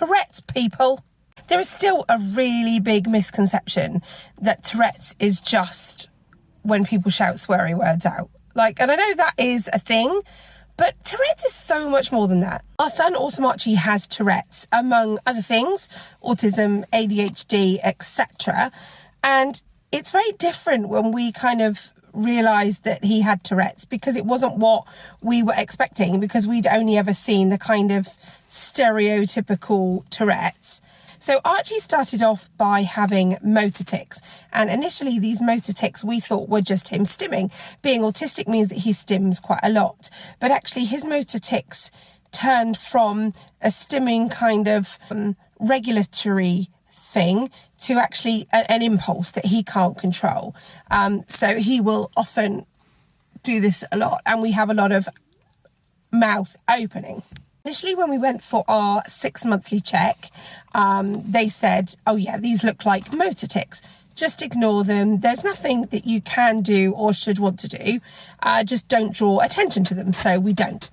Tourette's, people. There is still a really big misconception that Tourette's is just when people shout sweary words out. And I know that is a thing, but Tourette's is so much more than that. Our son, Awesome Archie, has Tourette's, among other things, autism, ADHD, etc. And it's very different when we kind of realised that he had Tourette's, because it wasn't what we were expecting, because we'd only ever seen the kind of stereotypical Tourette's. So Archie started off by having motor tics, and initially these motor tics we thought were just him stimming. Being autistic means that he stims quite a lot, but actually his motor tics turned from a stimming kind of regulatory thing to actually an impulse that he can't control. So he will often do this a lot, and we have a lot of mouth opening. Initially, when we went for our 6-monthly check, they said, oh yeah, these look like motor tics. Just ignore them. There's nothing that you can do or should want to do. Just don't draw attention to them. So we don't.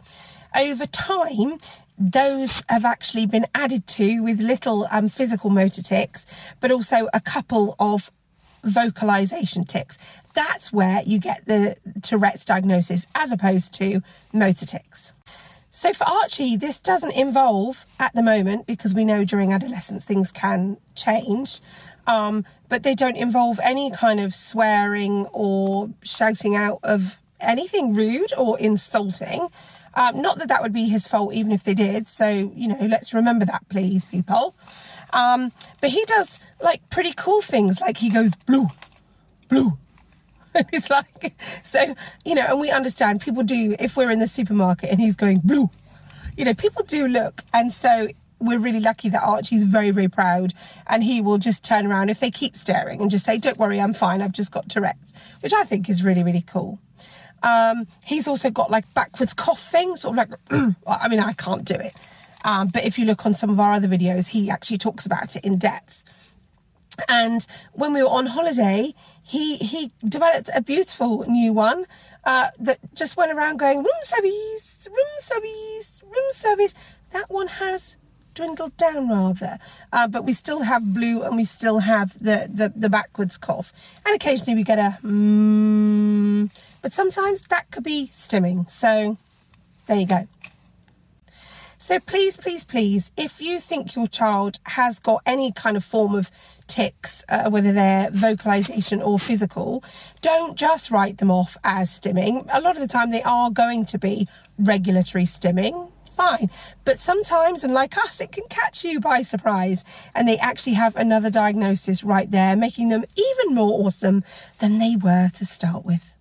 Over time, those have actually been added to with little physical motor tics, but also a couple of vocalization tics. That's where you get the Tourette's diagnosis, as opposed to motor tics. So for Archie, this doesn't involve, at the moment, because we know during adolescence things can change, but they don't involve any kind of swearing or shouting out of anything rude or insulting. Not that that would be his fault, even if they did. So, let's remember that, please, people. But he does, pretty cool things. Like, he goes, blue, blue. It's so, and we understand people do, if we're in the supermarket and he's going blue, people do look. And so we're really lucky that Archie's very, very proud, and he will just turn around if they keep staring and just say, don't worry, I'm fine, I've just got Tourette's, which I think is really, really cool. He's also got backwards coughing, sort of I can't do it. But if you look on some of our other videos, he actually talks about it in depth. And when we were on holiday, he developed a beautiful new one that just went around going, room service, room service, room service. That one has dwindled down rather, but we still have blue, and we still have the backwards cough. And occasionally we get a but sometimes that could be stimming. So there you go. So please, please, please, if you think your child has got any kind of form of tics, whether they're vocalization or physical, don't just write them off as stimming. A lot of the time they are going to be regulatory stimming, fine. But sometimes, and like us, it can catch you by surprise, and they actually have another diagnosis right there, making them even more awesome than they were to start with.